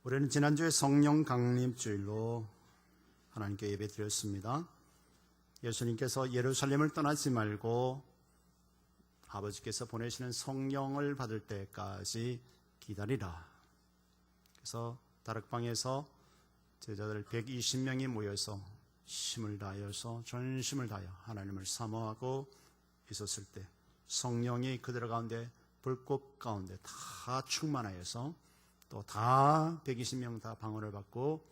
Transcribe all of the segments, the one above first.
우리는 지난주에 성령 강림주일로 하나님께 예배 드렸습니다. 예수님께서 예루살렘을 떠나지 말고 아버지께서 보내시는 성령을 받을 때까지 기다리라. 그래서 다락방에서 제자들 120명이 모여서 힘을 다하여서 전심을 다하여 하나님을 사모하고 있었을 때 성령이 그들 가운데 불꽃 가운데 다 충만하여서 또 다 120명 다 방언을 받고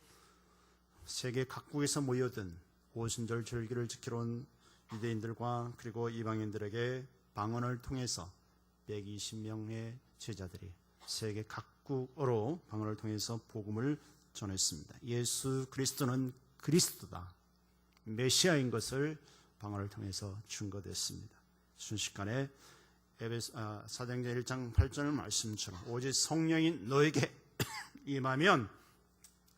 세계 각국에서 모여든 오순절 절기를 지키러 온 유대인들과 그리고 이방인들에게 방언을 통해서 120명의 제자들이 세계 각국어로 방언을 통해서 복음을 전했습니다. 예수 그리스도는 그리스도다, 메시아인 것을 방언을 통해서 증거됐습니다. 순식간에 사도행전 1장 8절 말씀처럼 오직 성령이 너에게 임하면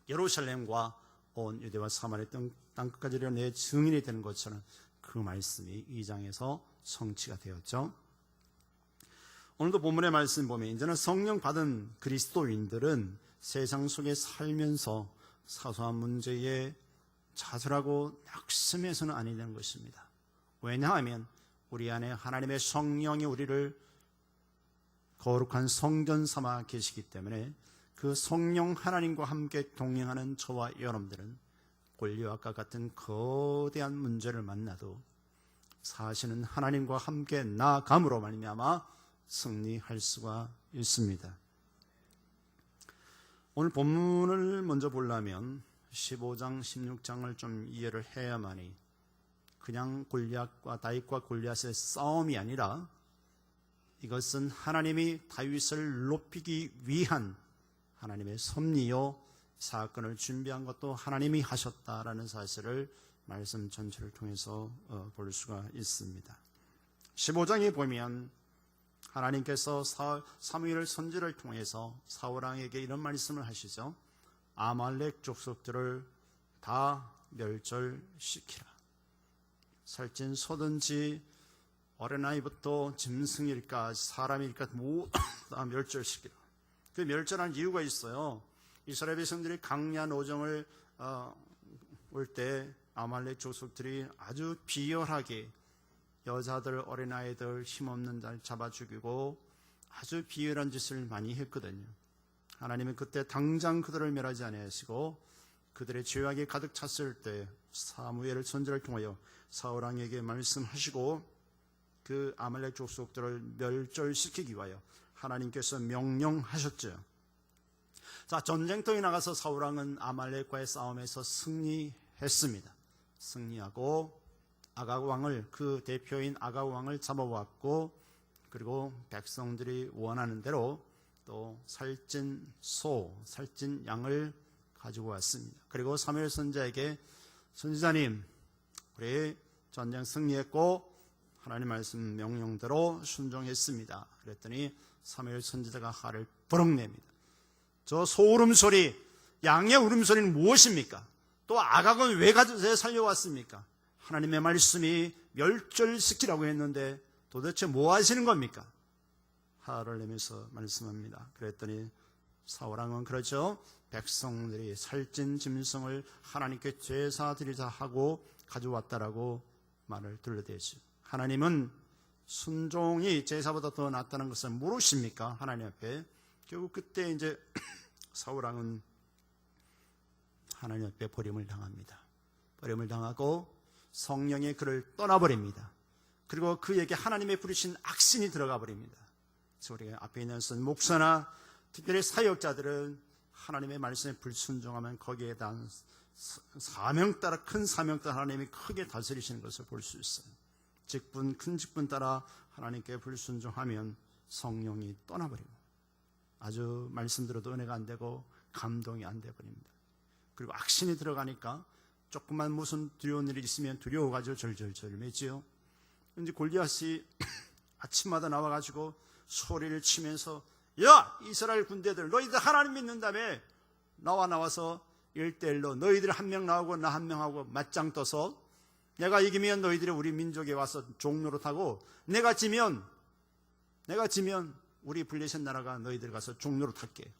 예루살렘과 온 유대와 사마리아 땅끝까지 내 증인이 되는 것처럼 그 말씀이 이 장에서 성취가 되었죠. 오늘도 본문의 말씀 보면 이제는 성령 받은 그리스도인들은 세상 속에 살면서 사소한 문제에 좌절하고 낙심해서는 아니 되는 것입니다. 왜냐하면 우리 안에 하나님의 성령이 우리를 거룩한 성전 삼아 계시기 때문에 그 성령 하나님과 함께 동행하는 저와 여러분들은 골리앗과 같은 거대한 문제를 만나도 사실은 하나님과 함께 나아감으로 말미암아 승리할 수가 있습니다. 오늘 본문을 먼저 보려면 15장, 16장을 좀 이해를 해야만이 그냥 골리앗과 다윗과 골리앗의 싸움이 아니라 이것은 하나님이 다윗을 높이기 위한 하나님의 섭리요 사건을 준비한 것도 하나님이 하셨다라는 사실을 말씀 전체를 통해서 볼 수가 있습니다. 15장에 보면 하나님께서 사무엘 선지를 통해서 사울왕에게 이런 말씀을 하시죠. 아말렉 족속들을 다 멸절시키라. 살찐 소든지 어린아이부터 짐승일까 사람일까 모두 다 멸절시키라. 그 멸절한 이유가 있어요. 이스라엘 백성들이 강야 노정을 올 때 아말렉 족속들이 아주 비열하게 여자들, 어린아이들, 힘없는 자 잡아 죽이고 아주 비열한 짓을 많이 했거든요. 하나님은 그때 당장 그들을 멸하지 아니하시고 그들의 죄악이 가득 찼을 때 사무엘 선지를 통하여 사울왕에게 말씀하시고 그 아말렉 족속들을 멸절시키기 위하여 하나님께서 명령하셨죠. 자, 전쟁터에 나가서 사울왕은 아말렉과의 싸움에서 승리했습니다. 승리하고 아각 왕을, 그 대표인 아각 왕을 잡아왔고, 그리고 백성들이 원하는 대로 또 살찐 소, 살찐 양을 가지고 왔습니다. 그리고 사무엘 선지자에게 선지자님, 우리 전쟁 승리했고 하나님 말씀 명령대로 순종했습니다. 그랬더니 사무엘 선지자가 화를 버럭 냅니다. 저 소 울음소리, 양의 울음소리는 무엇입니까? 또 아각은 왜 살려왔습니까? 하나님의 말씀이 멸절시키라고 했는데 도대체 뭐 하시는 겁니까? 화를 내면서 말씀합니다. 그랬더니 사울왕은 그렇죠. 백성들이 살찐 짐승을 하나님께 제사드리자 하고 가져왔다라고 말을 들려대죠. 하나님은 순종이 제사보다 더 낫다는 것을 모르십니까? 하나님 앞에. 결국 그때 이제 사울왕은 하나님 앞에 버림을 당합니다. 버림을 당하고 성령의 그를 떠나버립니다. 그리고 그에게 하나님의 부르신 악신이 들어가 버립니다. 그래서 우리가 앞에 있는 목사나 특별히 사역자들은 하나님의 말씀에 불순종하면 거기에 대한 사명 따라, 큰 사명 따라 하나님이 크게 다스리시는 것을 볼 수 있어요. 직분, 큰 직분 따라 하나님께 불순종하면 성령이 떠나버리고 아주 말씀대로도 은혜가 안 되고 감동이 안 돼버립니다. 그리고 악신이 들어가니까 조금만 무슨 두려운 일이 있으면 두려워가지고 절절절 매지요. 이제 골리앗이 아침마다 나와가지고 소리를 치면서 야! 이스라엘 군대들 너희들 하나님 믿는다며 나와서 1대1로 너희들 한 명 나오고 나 한 명하고 맞짱 떠서 내가 이기면 너희들이 우리 민족에 와서 종로로 타고 내가 지면 우리 블레셋 나라가 너희들 가서 종로로 탈게.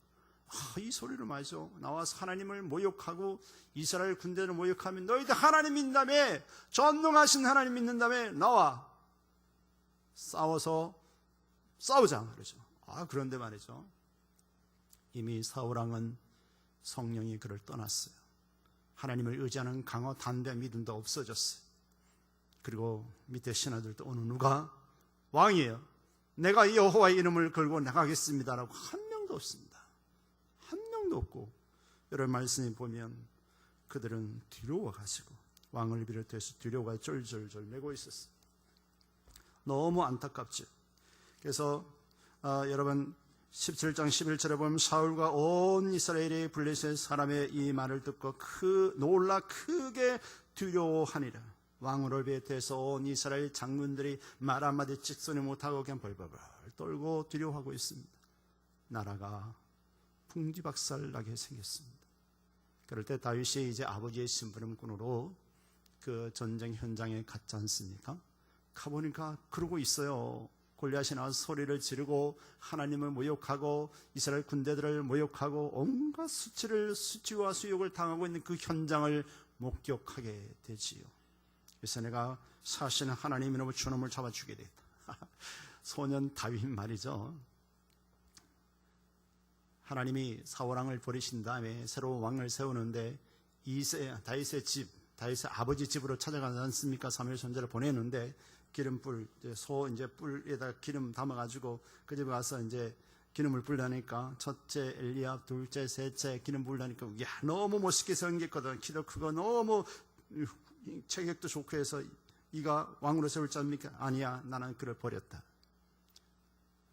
이 소리를 말이죠. 나와서 하나님을 모욕하고 이스라엘 군대를 모욕하면 너희들 하나님 믿는다며, 전능하신 하나님 믿는다며 나와 싸워서 싸우자 그러죠. 그런데 말이죠, 이미 사울왕은 성령이 그를 떠났어요. 하나님을 의지하는 강호 담대한 믿음도 없어졌어요. 그리고 밑에 신하들도 어느 누가 왕이에요, 내가 여호와의 이름을 걸고 나가겠습니다라고 한 명도 없습니다. 한 명도 없고, 여러분 말씀에 보면 그들은 두려워가지고 왕을 비롯해서 두려워가 절절절 매고 있었어요. 너무 안타깝죠. 그래서 여러분 17장 11절에 보면 사울과 온 이스라엘이 블레셋 사람의 이 말을 듣고 놀라 크게 두려워하니라. 왕을 비롯해서 온 이스라엘 장군들이 말 한마디 직선을 못하고 그냥 벌벌 떨고 두려워하고 있습니다. 나라가 풍지박살나게 생겼습니다. 그럴 때 다윗이 이제 아버지의 심부름꾼으로 그 전쟁 현장에 갔지 않습니까? 가보니까 그러고 있어요. 골리앗이 나와서 소리를 지르고 하나님을 모욕하고 이스라엘 군대들을 모욕하고 온갖 수치와 수욕을 당하고 있는 그 현장을 목격하게 되지요. 그래서 내가 사실은 하나님 이름으로 저놈을 잡아 죽이겠다. 소년 다윗 말이죠. 하나님이 사울왕을 버리신 다음에 새로운 왕을 세우는데 다윗의 아버지 집으로 찾아가지 않습니까? 사무엘 선지자를 보내는데 기름불, 이제 뿔에다 기름 담아가지고 그 집에 가서 이제 기름을 불라니까 첫째 엘리압, 둘째, 셋째 기름 불라니까 너무 멋있게 생겼거든. 키도 크고 너무 체격도 좋고 해서 이가 왕으로 세울 줄 압니까? 아니야, 나는 그를 버렸다.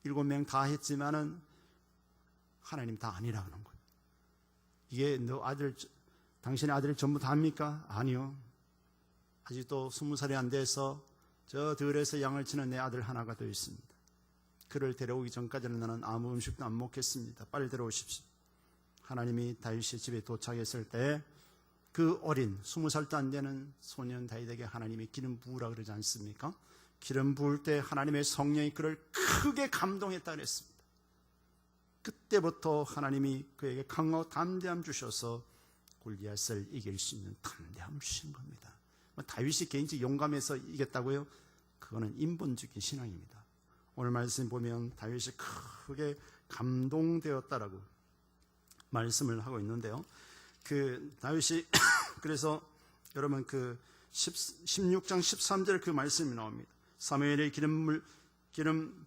7명 다 했지만은 하나님 다 아니라 그런 거예요. 이게 당신의 아들이 전부 다 합니까? 아니요. 아직도 20살이 안 돼서 저 들에서 양을 치는 내 아들 하나가 더 있습니다. 그를 데려오기 전까지는 나는 아무 음식도 안 먹겠습니다. 빨리 데려오십시오. 하나님이 다윗의 집에 도착했을 때 그 어린 20살도 안 되는 소년 다윗에게 하나님이 기름 부으라 그러지 않습니까? 기름 부을 때 하나님의 성령이 그를 크게 감동했다 그랬습니다. 그때부터 하나님이 그에게 강하고 담대함 주셔서 골리앗을 이길 수 있는 담대함 주신 겁니다. 다윗이 개인적으로 용감해서 이겼다고요? 그거는 인본적인 신앙입니다. 오늘 말씀 보면 다윗이 크게 감동되었다라고 말씀을 하고 있는데요. 다윗이 그래서 여러분 16장 13절 그 말씀이 나옵니다. 사무엘이 기름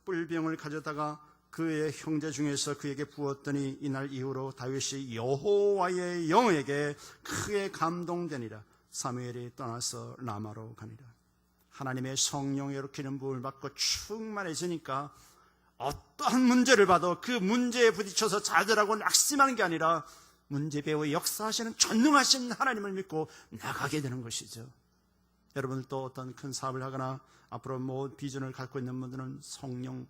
뿔병을 가져다가 그의 형제 중에서 그에게 부었더니 이날 이후로 다윗이 여호와의 영에게 크게 감동되니라. 사무엘이 떠나서 라마로 가니라. 하나님의 성령으로 기름 부음을 받고 충만해지니까 어떠한 문제를 봐도 그 문제에 부딪혀서 좌절하고 낙심하는 게 아니라 문제 배우에 역사하시는 전능하신 하나님을 믿고 나가게 되는 것이죠. 여러분들도 어떤 큰 사업을 하거나 앞으로 비전을 갖고 있는 분들은 성령으로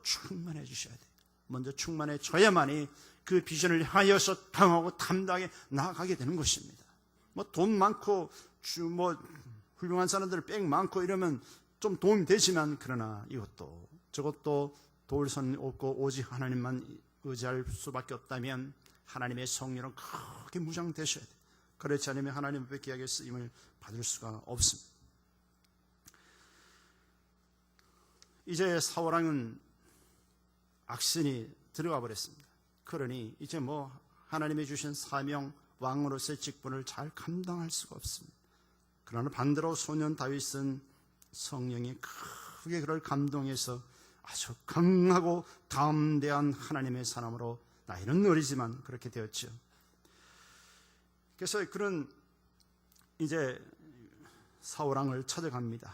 충만해 주셔야 돼요. 먼저 충만해져야만이 그 비전을 향하여서 강하고 담대하게 나아가게 되는 것입니다. 돈 많고 훌륭한 사람들 빽 많고 이러면 좀 도움이 되지만, 그러나 저것도 도울 수는 없고 오직 하나님만 의지할 수밖에 없다면 하나님의 성령은 크게 무장되셔야 돼요. 그렇지 않으면 하나님 앞에 귀하게 쓰임을 받을 수가 없습니다. 이제 사울왕은 악신이 들어가 버렸습니다. 그러니 이제 하나님이 주신 사명, 왕으로서의 직분을 잘 감당할 수가 없습니다. 그러나 반대로 소년 다윗은 성령이 크게 그를 감동해서 아주 강하고 담대한 하나님의 사람으로, 나이는 어리지만 그렇게 되었죠. 그래서 그는 이제 사울왕을 찾아갑니다.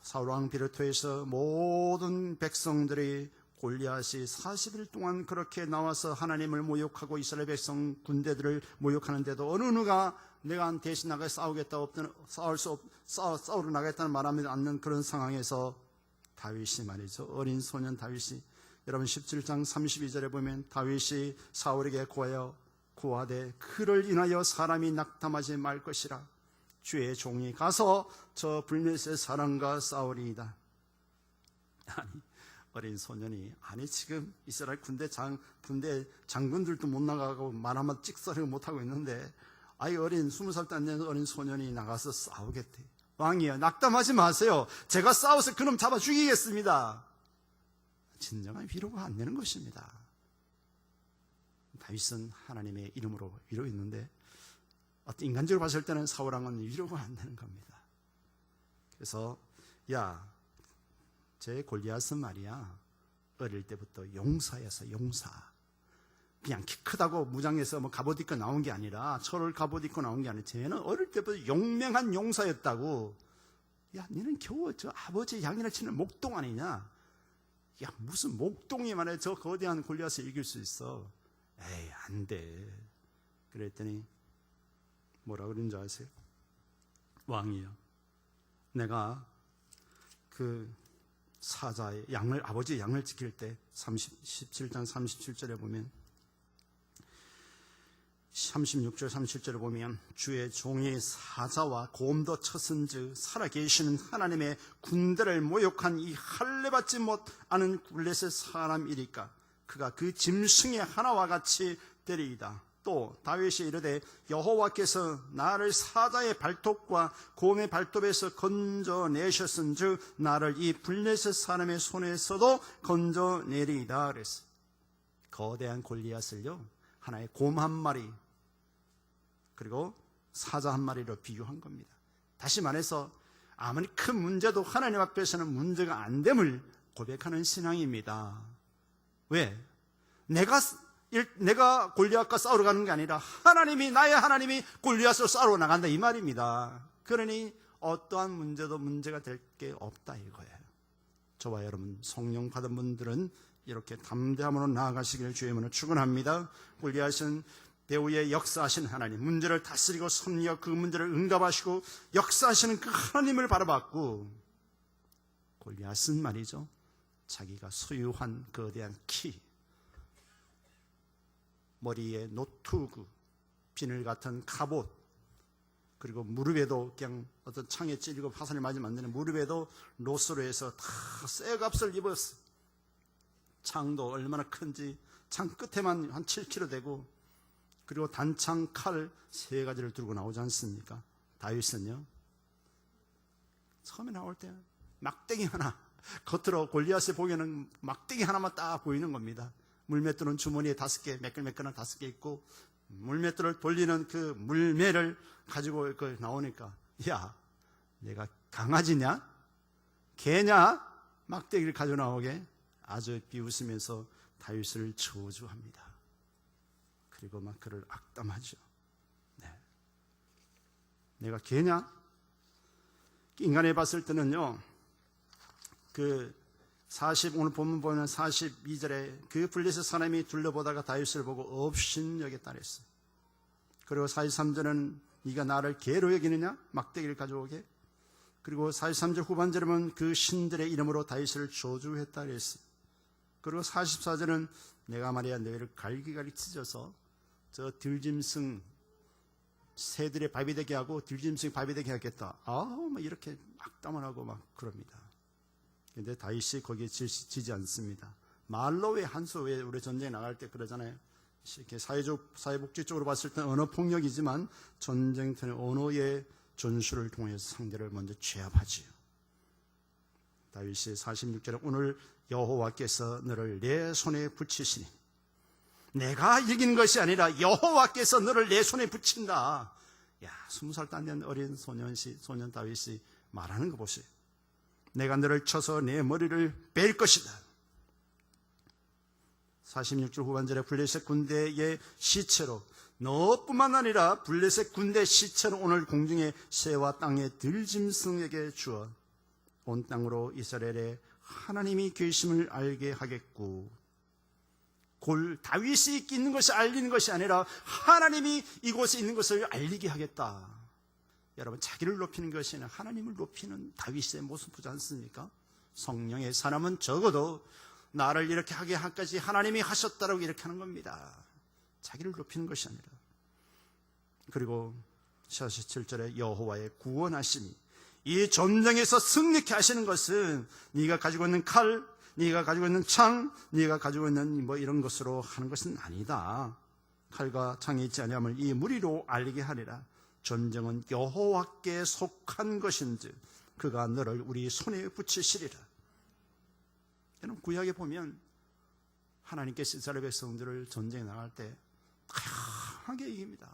사울왕 비롯해서 모든 백성들이 골리앗이 40일 동안 그렇게 나와서 하나님을 모욕하고 이스라엘 백성 군대들을 모욕하는데도 어느 누가 내가 대신 나가 싸우러 나가겠다는 말하지 않는 그런 상황에서 다윗이 말이죠. 어린 소년 다윗이, 여러분 17장 32절에 보면 다윗이 사울에게 구하되 그를 인하여 사람이 낙담하지 말 것이라. 주의 종이 가서 저 블레셋 사람과 싸우리이다. 아니, 어린 소년이, 아니 지금 이스라엘 군대 장군들도 못 나가고 말 한마디 찍소리를 못하고 있는데 아이 어린 20살도 안 되는 어린 소년이 나가서 싸우겠대. 왕이여, 낙담하지 마세요. 제가 싸워서 그놈 잡아 죽이겠습니다. 진정한 위로가 안 되는 것입니다. 다윗은 하나님의 이름으로 위로했는데 어떤 인간적으로 봤을 때는 사울왕은 위로가 안 되는 겁니다. 그래서 야, 제 골리앗은 말이야, 어릴 때부터 용사였어. 용사. 그냥 키 크다고 무장해서 뭐 갑옷 입고 나온 게 아니라, 철을 갑옷 입고 나온 게 아니라, 쟤는 어릴 때부터 용맹한 용사였다고. 야, 너는 겨우 저 아버지 양이나 치는 목동 아니냐? 야, 무슨 목동이 만에 저 거대한 골리앗을 이길 수 있어? 에이, 안 돼. 그랬더니 뭐라 그런 줄 아세요? 왕이요, 내가 그 사자의 양을, 아버지의 양을 지킬 때 17장 37절에 보면, 36절 37절에 보면, 주의 종이 사자와 곰도 쳤은즉 살아계시는 하나님의 군대를 모욕한 이 할례받지 못하는 블레셋 사람이리까 그가 그 짐승의 하나와 같이 되리이다. 또 다윗이 이르되 여호와께서 나를 사자의 발톱과 곰의 발톱에서 건져내셨은즉 나를 이 블레셋 사람의 손에서도 건져내리이다 그랬어요. 거대한 골리앗을요, 하나의 곰 한 마리 그리고 사자 한 마리로 비유한 겁니다. 다시 말해서 아무리 큰 문제도 하나님 앞에서는 문제가 안 됨을 고백하는 신앙입니다. 왜? 내가 골리앗과 싸우러 가는 게 아니라 나의 하나님이 골리앗으로 싸우러 나간다 이 말입니다. 그러니 어떠한 문제도 문제가 될 게 없다 이거예요. 저와 여러분 성령 받은 분들은 이렇게 담대함으로 나아가시기를 주의 이름으로 축원합니다. 골리앗은 배후에 역사하신 하나님, 문제를 다스리고 섭리하고 그 문제를 응답하시고 역사하시는 그 하나님을 바라봤고, 골리앗은 말이죠, 자기가 소유한 거대한 키, 머리에 노투구, 비늘 같은 갑옷, 그리고 무릎에도 그냥 어떤 창에 찔리고 화살을 맞으면 안 되는 무릎에도 로스로 해서 다 새 값을 입었어. 창도 얼마나 큰지 창 끝에만 한 7kg 되고, 그리고 단창, 칼 3가지를 들고 나오지 않습니까? 다윗은요, 처음에 나올 때 막대기 하나, 겉으로 골리앗에 보기에는 막대기 하나만 딱 보이는 겁니다. 물맷돌은 주머니에 5개, 매끌매끌한 5개 있고, 물맷돌을 돌리는 그 물매를 가지고 나오니까, 야, 내가 강아지냐? 개냐? 막대기를 가지고 나오게 아주 비웃으면서 다윗을 저주합니다. 그리고 막 그를 악담하죠. 네. 내가 개냐? 인간에 봤을 때는요, 오늘 본문 보면 42절에 그 블레셋 사람이 둘러보다가 다윗을 보고 업신여겼다 그랬어요. 그리고 43절은 네가 나를 개로 여기느냐? 막대기를 가져오게. 그리고 43절 후반절에 보면 그 신들의 이름으로 다윗을 저주했다 그랬어요. 그리고 44절은 내가 말이야 너희를 갈기갈기 찢어서 저 들짐승 새들의 밥이 되게 하고 들짐승 밥이 되게 하겠다. 막 이렇게 악담을 하고 막 그럽니다. 근데 다윗이 거기에 지지 않습니다. 말로 왜 한수 왜 우리 전쟁에 나갈 때 그러잖아요. 이렇게 사회복지 쪽으로 봤을 때는 언어 폭력이지만 전쟁터는 언어의 전술을 통해서 상대를 먼저 제압하지요. 다윗이 46절에 오늘 여호와께서 너를 내 손에 붙이시니, 내가 이기는 것이 아니라 여호와께서 너를 내 손에 붙인다. 야, 20살도 안 된 어린 소년 다윗이 말하는 거 보세요. 내가 너를 쳐서 내 머리를 뺄 것이다. 46절 후반절에 블레셋 군대의 시체로, 너뿐만 아니라 블레셋 군대 시체로 오늘 공중의 새와 땅의 들짐승에게 주어 온 땅으로 이스라엘의 하나님이 계심을 알게 하겠고, 다윗이 있는 것이 알리는 것이 아니라 하나님이 이곳에 있는 것을 알리게 하겠다. 여러분, 자기를 높이는 것이 아니라 하나님을 높이는 다윗의 모습 보지 않습니까? 성령의 사람은 적어도 나를 이렇게 하게 하기까지 하나님이 하셨다라고 이렇게 하는 겁니다. 자기를 높이는 것이 아니라. 그리고 47절에 여호와의 구원하심이, 이 전쟁에서 승리케 하시는 것은 네가 가지고 있는 칼, 네가 가지고 있는 창, 네가 가지고 있는 뭐 이런 것으로 하는 것은 아니다. 칼과 창이 있지 아니함을 이 무리로 알게 하리라. 전쟁은 여호와께 속한 것인즉 그가 너를 우리 손에 붙이시리라. 여러분, 구약에 보면 하나님께서 이스라엘 백성들을 전쟁에 나갈 때 강하게 이깁니다.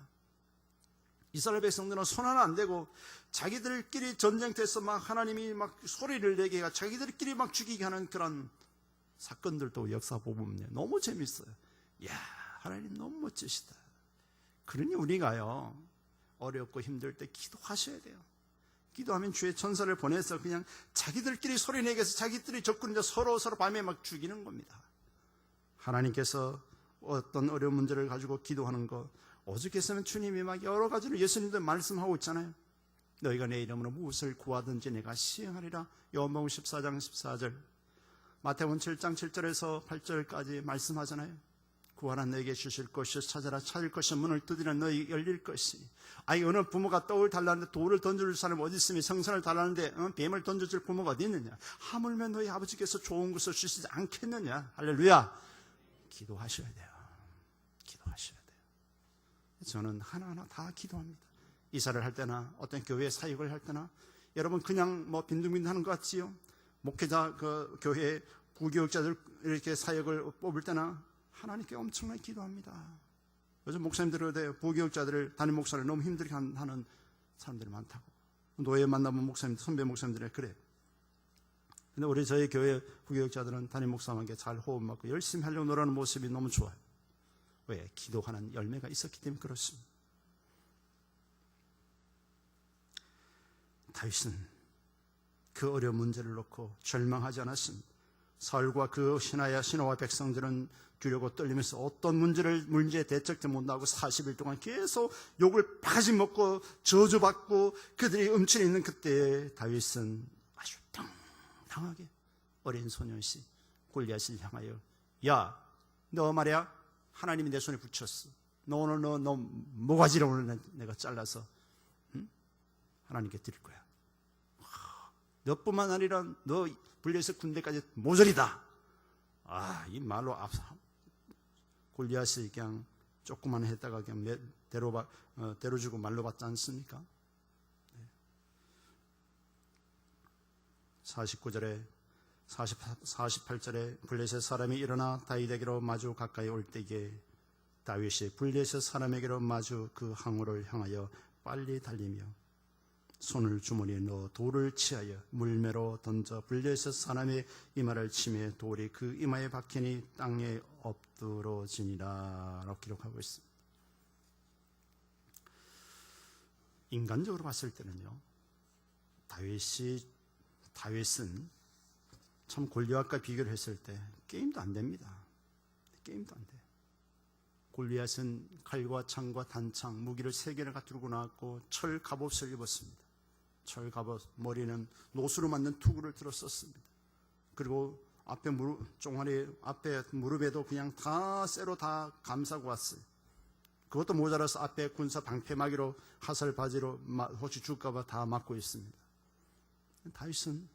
이스라엘 백성들은 손 하나 안 대고 자기들끼리 전쟁터에서 막 하나님이 막 소리를 내게 해가 자기들끼리 막 죽이게 하는 그런 사건들도 역사 보면 너무 재밌어요. 이야, 하나님 너무 멋지시다. 그러니 우리가요, 어렵고 힘들 때 기도하셔야 돼요. 기도하면 주의 천사를 보내서 그냥 자기들끼리 소리 내게 해서 자기들이 적군자 서로 밤에 막 죽이는 겁니다. 하나님께서 어떤 어려운 문제를 가지고 기도하는 것, 오죽했으면 주님이 막 여러 가지로 예수님도 말씀하고 있잖아요. 너희가 내 이름으로 무엇을 구하든지 내가 시행하리라. 요한복음 14장 14절, 마태복음 7장 7절에서 8절까지 말씀하잖아요. 구하라 너에게 주실 것이, 찾아라 찾을 것이, 문을 두드리라 너희 열릴 것이. 아니, 어느 부모가 떡을 달라는데 돌을 던져줄 사람이 어디 있으며 성선을 달라는데 뱀을 던져줄 부모가 어디 있느냐. 하물며 너희 아버지께서 좋은 것을 주시지 않겠느냐. 할렐루야. 기도하셔야 돼요. 기도하셔야 돼요. 저는 하나하나 다 기도합니다. 이사를 할 때나 어떤 교회 사역을 할 때나, 여러분 그냥 뭐 빈둥빈둥 하는 것 같지요? 목회자, 그 교회 부교육자들 이렇게 사역을 뽑을 때나 하나님께 엄청나게 기도합니다. 요즘 목사님들은 부교육자들을, 담임 목사를 너무 힘들게 하는 사람들이 많다고. 노예 만나면 목사님, 선배 목사님들이 그래. 근데 우리 저희 교회 부교육자들은 담임 목사님께 잘 호흡 맞고 열심히 하려고 노력하는 모습이 너무 좋아요. 왜? 기도하는 열매가 있었기 때문에 그렇습니다. 다윗은 그 어려운 문제를 놓고 절망하지 않았습니다. 사울과 그 신하와 백성들은 두려고 떨리면서 어떤 문제에 대책도 못하고 40일 동안 계속 욕을 바가지 먹고 저주받고 그들이 음침해 있는 그때 다윗은 아주 당당하게 어린 소년시 골리앗을 향하여, 야, 너 말이야, 하나님이 내 손에 붙였어. 너 오늘 너 모가지를 오늘 내가 잘라서 하나님께 드릴 거야. 너뿐만 아니라 너 블레셋 군대까지 모조리다. 이 말로 골리앗이 그냥 조그만 했다가 그냥 데려주고 말로 받지 않습니까? 49절에 48절에 블레셋 사람이 일어나 다윗에게로 마주 가까이 올 때에 다윗이 블레셋 사람에게로 마주 그 항우를 향하여 빨리 달리며 손을 주머니에 넣어 돌을 치하여 물매로 던져 블레셋 사람의 이마를 치매 돌이 그 이마에 박히니 땅에 엎드러지니라 라고 기록하고 있습니다. 인간적으로 봤을 때는요, 다윗은 참 골리앗과 비교를 했을 때 게임도 안 됩니다. 게임도 안 돼. 골리앗은 칼과 창과 단창, 무기를 3개를 갖추고 나왔고 철 갑옷을 입었습니다. 철 갑옷, 머리는 노수로 만든 투구를 들었었습니다. 그리고 앞에 종아리 앞에 무릎에도 그냥 다 쇠로 다 감싸고 왔어요. 그것도 모자라서 앞에 군사 방패막이로 하살 바지로 혹시 죽을까봐 다 막고 있습니다. 다윗은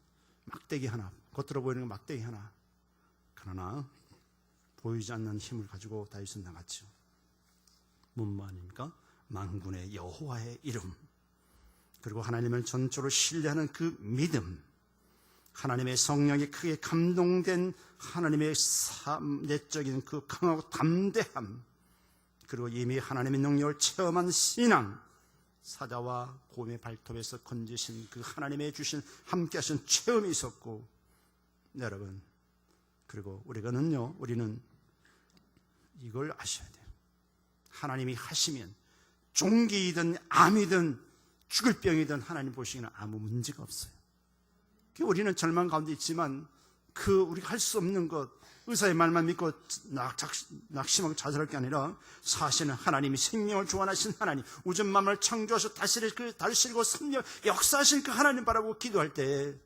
막대기 하나, 겉으로 보이는 건 막대기 하나. 그러나 보이지 않는 힘을 가지고 다윗은 나갔죠. 뭔 아닙니까? 만군의 여호와의 이름, 그리고 하나님을 전적으로 신뢰하는 그 믿음, 하나님의 성령에 크게 감동된 하나님의 내적인 그 강하고 담대함, 그리고 이미 하나님의 능력을 체험한 신앙, 사자와 곰의 발톱에서 건지신 그 하나님의 주신 함께 하신 체험이 있었고, 여러분, 그리고 우리는 이걸 아셔야 돼요. 하나님이 하시면 종기이든 암이든 죽을 병이든 하나님 보시기에는 아무 문제가 없어요. 우리는 절망 가운데 있지만 우리가 할 수 없는 것, 의사의 말만 믿고 낙심하고 좌절할 게 아니라 사실은 하나님이 생명을 주관하신 하나님, 우주 만물을 창조하셔 다스리고 역사하신 그 하나님 바라보고 기도할 때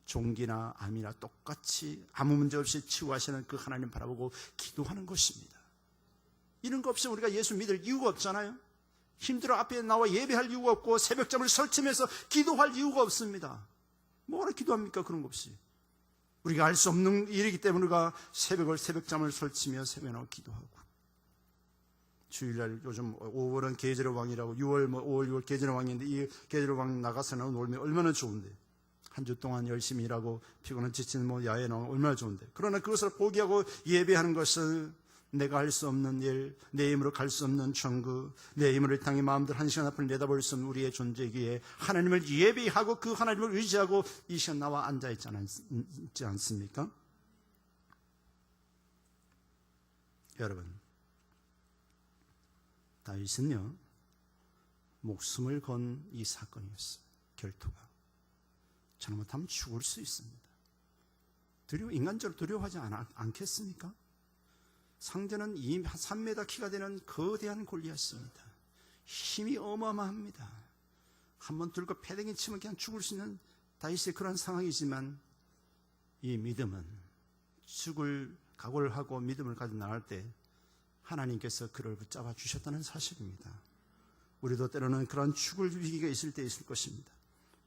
종기나 암이나 똑같이 아무 문제 없이 치유하시는 그 하나님 바라보고 기도하는 것입니다. 이런 거 없이 우리가 예수 믿을 이유가 없잖아요. 힘들어 앞에 나와 예배할 이유가 없고 새벽잠을 설치면서 기도할 이유가 없습니다. 뭐하러 기도합니까? 그런 거 없이. 우리가 알 수 없는 일이기 때문에 우리가 새벽잠을 설치며 새벽에 기도하고, 주일날 요즘 5월은 계절의 왕이라고, 6월 5월 6월 계절의 왕인데 이 계절의 왕 나가서 놀면 얼마나 좋은데, 한 주 동안 열심히 일하고 피곤한 지친 야외에 나오면 얼마나 좋은데, 그러나 그것을 포기하고 예배하는 것은 내가 할 수 없는 일, 내 힘으로 갈 수 없는 천국, 내 힘으로 이 땅의 마음들 한 시간 앞을 내다볼 수 없는 우리의 존재이기에 하나님을 예배하고 그 하나님을 의지하고 이 시간 나와 앉아있지 않습니까? 여러분, 다윗은요 목숨을 건 이 사건이었어요. 결투가 잘못하면 죽을 수 있습니다. 인간적으로 두려워하지 않겠습니까? 상대는 3m 키가 되는 거대한 골리앗입니다. 힘이 어마어마합니다. 한번 들고 패댕이 치면 그냥 죽을 수 있는 다윗의 그런 상황이지만, 이 믿음은 죽을 각오를 하고 믿음을 가지고 나갈 때 하나님께서 그를 붙잡아 주셨다는 사실입니다. 우리도 때로는 그런 죽을 위기가 있을 때 있을 것입니다.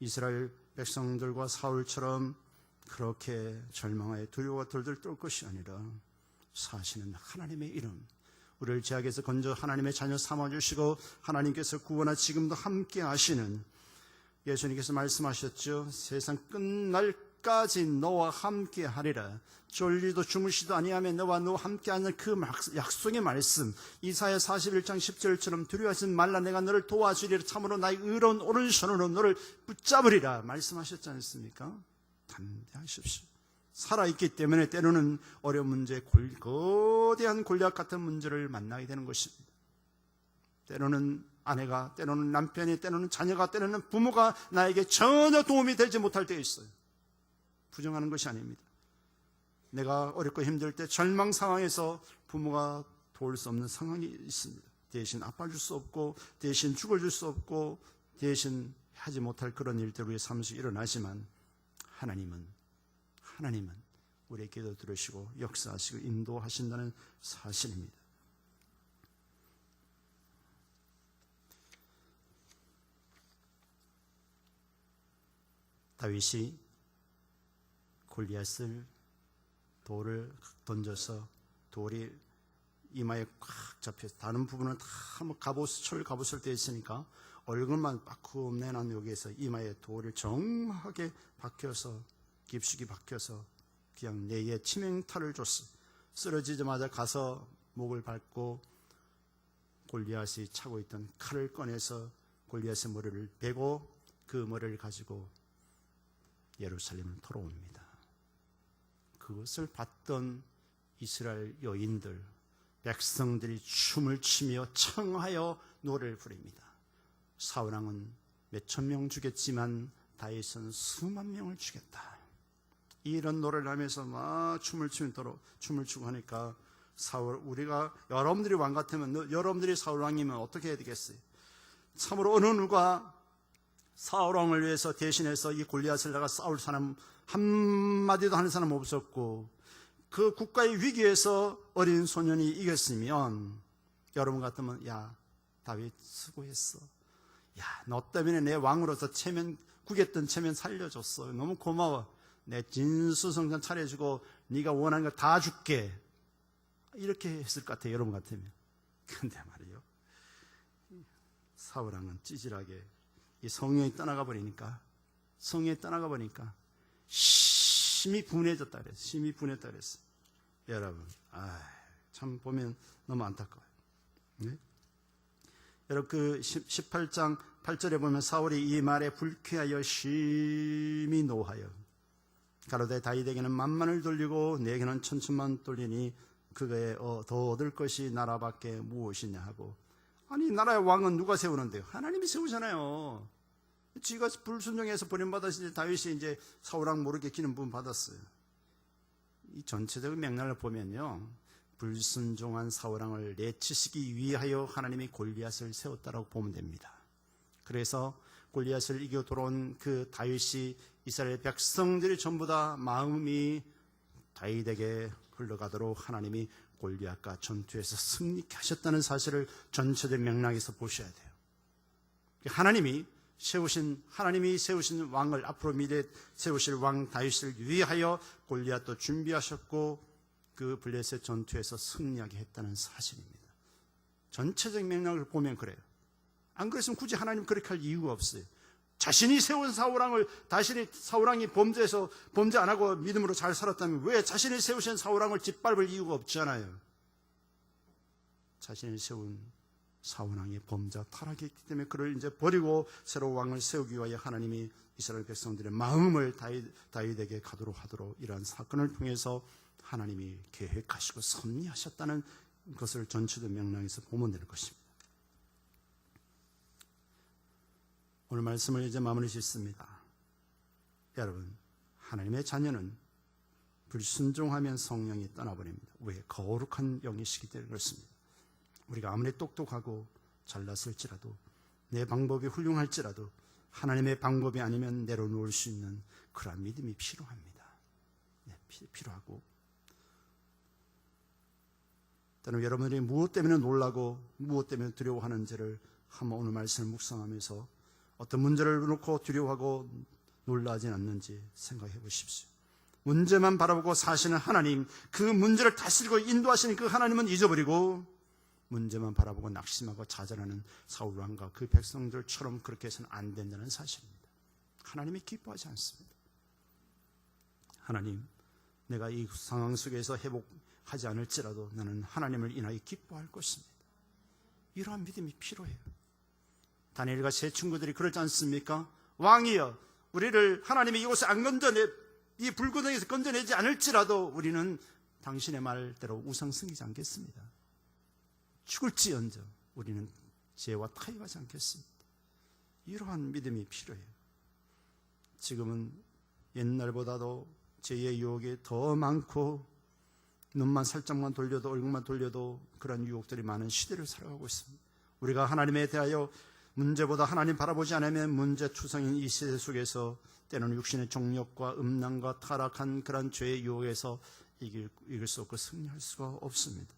이스라엘 백성들과 사울처럼 그렇게 절망하여 두려워가 돌돌 떨 것이 아니라, 사시는 하나님의 이름, 우리를 죄악에서 건져 하나님의 자녀 삼아주시고 하나님께서 구원하 지금도 함께 하시는, 예수님께서 말씀하셨죠. 세상 끝날까지 너와 함께 하리라. 졸리도 주무시도 아니하며 너와 함께 하는 그 약속의 말씀, 이사야 41장 10절처럼 두려워하지 말라, 내가 너를 도와주리라. 참으로 나의 의로운 오른손으로 너를 붙잡으리라 말씀하셨지 않습니까? 담대하십시오. 살아있기 때문에 때로는 어려운 문제, 거대한 골리앗 같은 문제를 만나게 되는 것입니다. 때로는 아내가, 때로는 남편이, 때로는 자녀가, 때로는 부모가 나에게 전혀 도움이 되지 못할 때가 있어요. 부정하는 것이 아닙니다. 내가 어렵고 힘들 때 절망 상황에서 부모가 도울 수 없는 상황이 있습니다. 대신 아파줄 수 없고, 대신 죽어줄 수 없고, 대신 하지 못할 그런 일들 우리의 삶에서 일어나지만, 하나님은 우리의 기도 들으시고 역사하시고 인도하신다는 사실입니다. 다윗이 골리앗을 돌을 던져서 돌이 이마에 꽉 잡혀서 다른 부분은 다 철 갑옷을 떼 있으니까 얼굴만 빠꾸 내난 여기에서 이마에 돌을 정확하게 박혀서, 깊숙이 박혀서 그냥 뇌에 치명타를 줬어. 쓰러지자마자 가서 목을 밟고 골리앗이 차고 있던 칼을 꺼내서 골리앗의 머리를 베고 그 머리를 가지고 예루살렘을 돌아옵니다. 그것을 봤던 이스라엘 여인들, 백성들이 춤을 추며 청하여 노래를 부릅니다. 사울왕은 몇천 명 죽였지만 다윗은 수만 명을 죽였다. 이런 노래를 하면서 막 춤을 추고 하니까, 우리가 여러분들이 왕 같으면, 여러분들이 사울 왕이면 어떻게 해야 되겠어요? 참으로 어느 누가 사울 왕을 위해서 대신해서 이 골리앗을 내가 싸울 사람 한마디도 하는 사람 없었고, 그 국가의 위기에서 어린 소년이 이겼으면 여러분 같으면, 야 다윗 수고했어, 야 너 때문에 내 왕으로서 구겼던 체면 살려줬어, 너무 고마워, 내 진수성전 차려주고 네가 원하는 거 다 줄게, 이렇게 했을 것 같아요, 여러분 같으면. 근데 말이요, 사울왕은 찌질하게 이 성령이 떠나가 버리니까 심히 분해졌다 그랬어요. 심히 분했다 그랬어요. 여러분, 참 보면 너무 안타까워요. 네? 여러분, 그 18장 8절에 보면 사울이 이 말에 불쾌하여 심히 노하여 가로되 다윗에게는 만만을 돌리고 내게는 천천만 돌리니 그거에 더 얻을 것이 나라밖에 무엇이냐 하고. 아니, 나라의 왕은 누가 세우는데요? 하나님이 세우잖아요. 지가 불순종해서 버림받았을 때 다윗이 이제 사울왕 모르게 기름 부음 받았어요. 이 전체적인 맥락을 보면요, 불순종한 사울왕을 내치시기 위하여 하나님이 골리앗을 세웠다라고 보면 됩니다. 그래서 골리앗을 이겨 돌아온 그 다윗이, 이스라엘 백성들이 전부 다 마음이 다윗에게 흘러가도록 하나님이 골리앗과 전투에서 승리케 하셨다는 사실을 전체적 맥락에서 보셔야 돼요. 하나님이 하나님이 세우신 왕을, 앞으로 미래에 세우실 왕 다윗을 위하여 골리앗도 준비하셨고 그 블레셋 전투에서 승리하게 했다는 사실입니다. 전체적인 맥락을 보면 그래요. 안 그랬으면 굳이 하나님 그렇게 할 이유가 없어요. 자신이 세운 사울왕이 범죄 안 하고 믿음으로 잘 살았다면 왜 자신이 세우신 사울왕을 짓밟을 이유가 없잖아요. 자신이 세운 사울왕이 범죄 타락했기 때문에 그를 이제 버리고 새로운 왕을 세우기 위하여 하나님이 이스라엘 백성들의 마음을 다윗에게 가도록 하도록 이러한 사건을 통해서 하나님이 계획하시고 섭리하셨다는 것을 전체적 맥락에서 보면 될 것입니다. 오늘 말씀을 이제 마무리 짓습니다. 여러분, 하나님의 자녀는 불순종하면 성령이 떠나버립니다. 왜? 거룩한 영이시기 때문에 그렇습니다. 우리가 아무리 똑똑하고 잘났을지라도 내 방법이 훌륭할지라도 하나님의 방법이 아니면 내려놓을 수 있는 그러한 믿음이 필요합니다. 필요하고 때는 여러분들이 무엇 때문에 놀라고 무엇 때문에 두려워하는지를 한번 오늘 말씀을 묵상하면서 어떤 문제를 놓고 두려워하고 놀라진 않는지 생각해 보십시오. 문제만 바라보고 사시는 하나님, 그 문제를 다스리고 인도하시는 그 하나님은 잊어버리고 문제만 바라보고 낙심하고 좌절하는 사울왕과 그 백성들처럼 그렇게 해서는 안 된다는 사실입니다. 하나님이 기뻐하지 않습니다. 하나님, 내가 이 상황 속에서 회복하지 않을지라도 나는 하나님을 인하여 기뻐할 것입니다. 이러한 믿음이 필요해요. 다니엘과 세 친구들이 그러지 않습니까? 왕이여, 우리를 하나님이 이곳에 이 불구덩이에서 건져내지 않을지라도 우리는 당신의 말대로 우상 섬기지 않겠습니다. 죽을지언정 우리는 죄와 타협하지 않겠습니다. 이러한 믿음이 필요해요. 지금은 옛날보다도 죄의 유혹이 더 많고 눈만 살짝만 돌려도 얼굴만 돌려도 그런 유혹들이 많은 시대를 살아가고 있습니다. 우리가 하나님에 대하여 문제보다 하나님 바라보지 않으면 문제투성인 이 시대 속에서 때로는 육신의 정욕과 음란과 타락한 그런 죄의 유혹에서 이길 수 없고 승리할 수가 없습니다.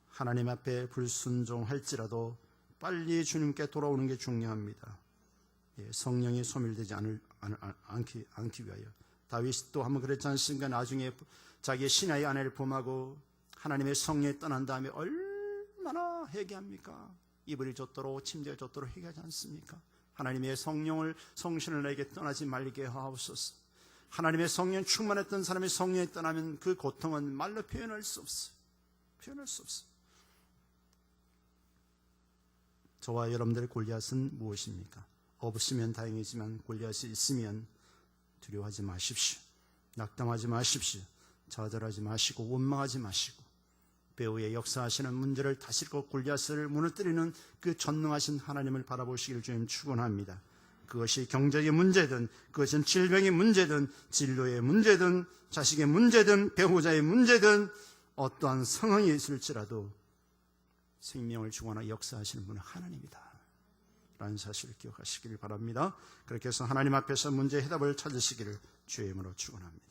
하나님 앞에 불순종할지라도 빨리 주님께 돌아오는 게 중요합니다. 성령이 소멸되지 않기 위하여. 다윗도 한번 그랬지 않습니까? 나중에 자기의 신하의 아내를 범하고 하나님의 성령이 떠난 다음에 얼마나 회개합니까? 이불이 젖도록 침대가 젖도록 회개하지 않습니까? 하나님의 성신을 내게 떠나지 말게 하옵소서. 하나님의 성령 충만했던 사람의 성령이 떠나면 그 고통은 말로 표현할 수 없어요. 표현할 수 없어요. 저와 여러분들의 골리앗은 무엇입니까? 없으면 다행이지만 골리앗이 있으면 두려워하지 마십시오. 낙담하지 마십시오. 좌절하지 마시고 원망하지 마시고 배후에 역사하시는 문제를 다스리고 골리앗을 무너뜨리는 그 전능하신 하나님을 바라보시기를 주님 축원합니다. 그것이 경제의 문제든 그것은 질병의 문제든 진로의 문제든 자식의 문제든 배우자의 문제든 어떠한 상황이 있을지라도 생명을 주관하여 역사하시는 분은 하나님이다 라는 사실을 기억하시기를 바랍니다. 그렇게 해서 하나님 앞에서 문제의 해답을 찾으시기를 주의 이름으로 축원합니다.